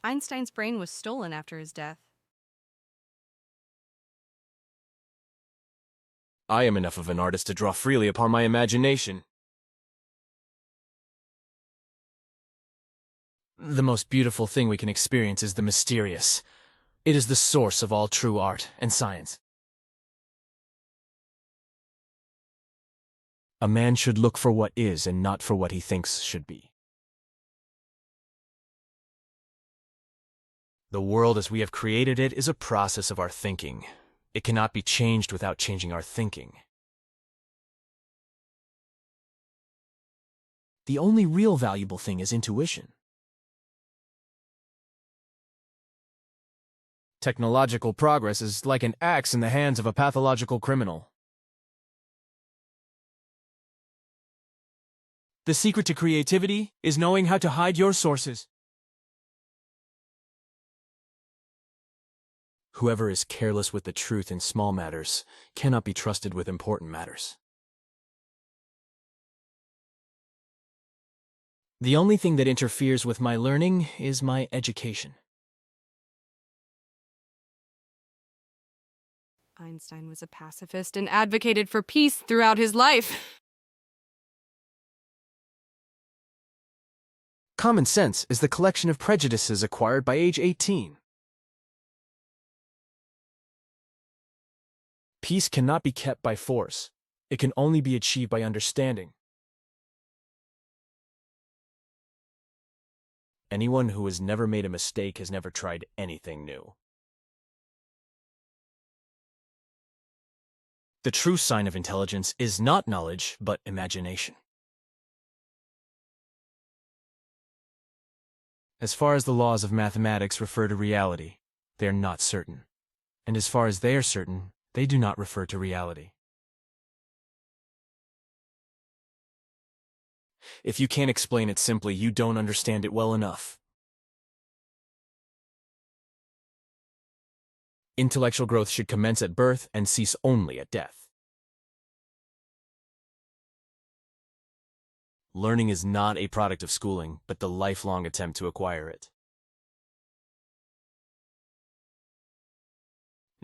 Einstein's brain was stolen after his death. I am enough of an artist to draw freely upon my imagination. The most beautiful thing we can experience is the mysterious. It is the source of all true art and science. A man should look for what is and not for what he thinks should be. The world as we have created it is a process of our thinking. It cannot be changed without changing our thinking. The only real valuable thing is intuition. Technological progress is like an axe in the hands of a pathological criminal. The secret to creativity is knowing how to hide your sources. Whoever is careless with the truth in small matters cannot be trusted with important matters. The only thing that interferes with my learning is my education. Einstein was a pacifist and advocated for peace throughout his life. Common sense is the collection of prejudices acquired by age 18. Peace cannot be kept by force. It can only be achieved by understanding. Anyone who has never made a mistake has never tried anything new. The true sign of intelligence is not knowledge, but imagination. As far as the laws of mathematics refer to reality, they are not certain. And as far as they are certain, they do not refer to reality. If you can't explain it simply, you don't understand it well enough. Intellectual growth should commence at birth and cease only at death. Learning is not a product of schooling, but the lifelong attempt to acquire it.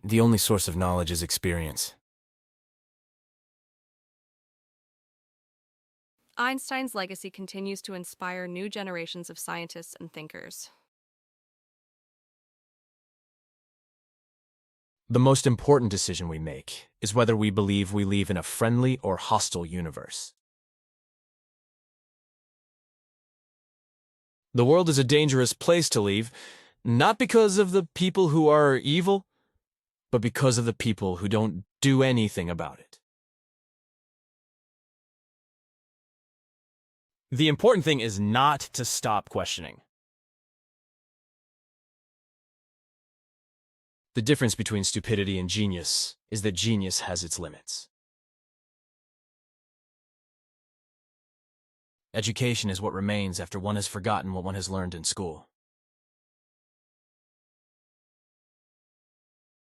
The only source of knowledge is experience. Einstein's legacy continues to inspire new generations of scientists and thinkers. The most important decision we make is whether we believe we live in a friendly or hostile universe. The world is a dangerous place to leave, not because of the people who are evil, but because of the people who don't do anything about it. The important thing is not to stop questioning. The difference between stupidity and genius is that genius has its limits. Education is what remains after one has forgotten what one has learned in school.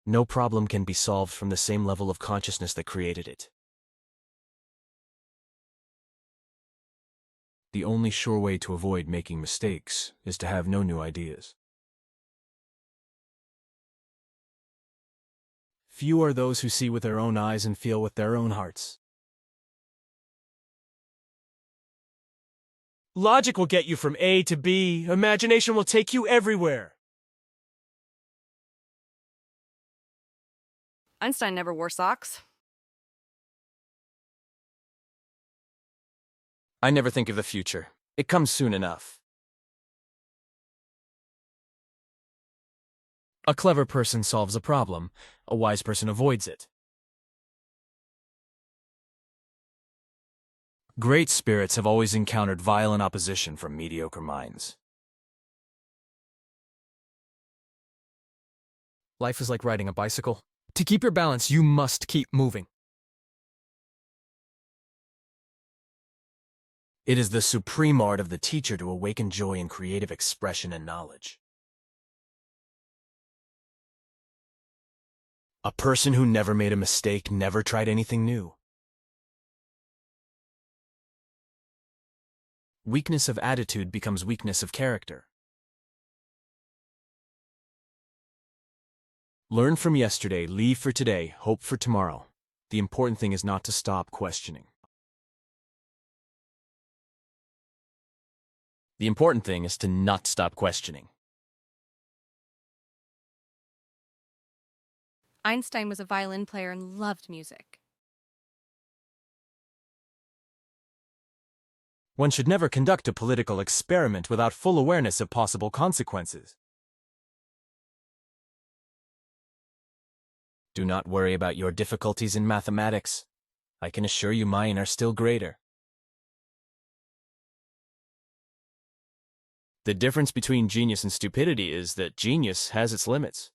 No problem can be solved from the same level of consciousness that created it. The only sure way to avoid making mistakes is to have no new ideas. Few are those who see with their own eyes and feel with their own hearts. Logic will get you from A to B. Imagination will take you everywhere. Einstein never wore socks. I never think of the future. It comes soon enough. A clever person solves a problem. A wise person avoids it. Great spirits have always encountered violent opposition from mediocre minds. Life is like riding a bicycle. To keep your balance, you must keep moving. It is the supreme art of the teacher to awaken joy in creative expression and knowledge. A person who never made a mistake never tried anything new. Weakness of attitude becomes weakness of character. Learn from yesterday, leave for today, hope for tomorrow. The important thing is not to stop questioning. The important thing is to not stop questioning. Einstein was a violin player and loved music. One should never conduct a political experiment without full awareness of possible consequences. Do not worry about your difficulties in mathematics. I can assure you mine are still greater. The difference between genius and stupidity is that genius has its limits.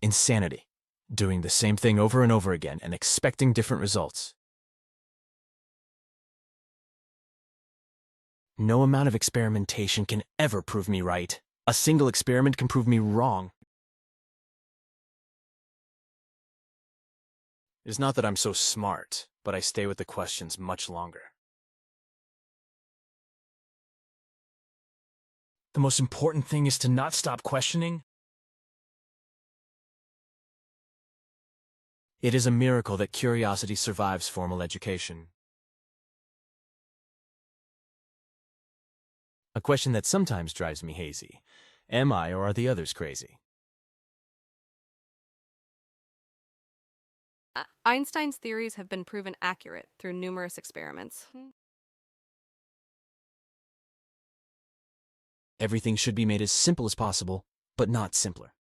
Insanity. Doing the same thing over and over again and expecting different results. No amount of experimentation can ever prove me right. A single experiment can prove me wrong. It is not that I'm so smart, but I stay with the questions much longer. The most important thing is to not stop questioning. It is a miracle that curiosity survives formal education. A question that sometimes drives me hazy. Am I or are the others crazy? Einstein's theories have been proven accurate through numerous experiments. Everything should be made as simple as possible, but not simpler.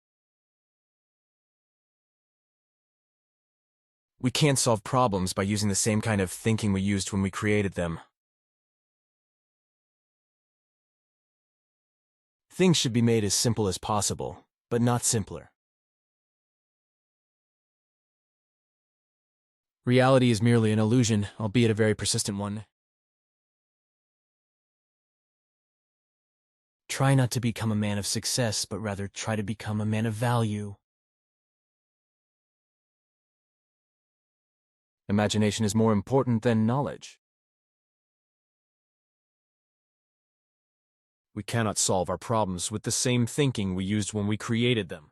We can't solve problems by using the same kind of thinking we used when we created them. Things should be made as simple as possible, but not simpler. Reality is merely an illusion, albeit a very persistent one. Try not to become a man of success, but rather try to become a man of value. Imagination is more important than knowledge. We cannot solve our problems with the same thinking we used when we created them.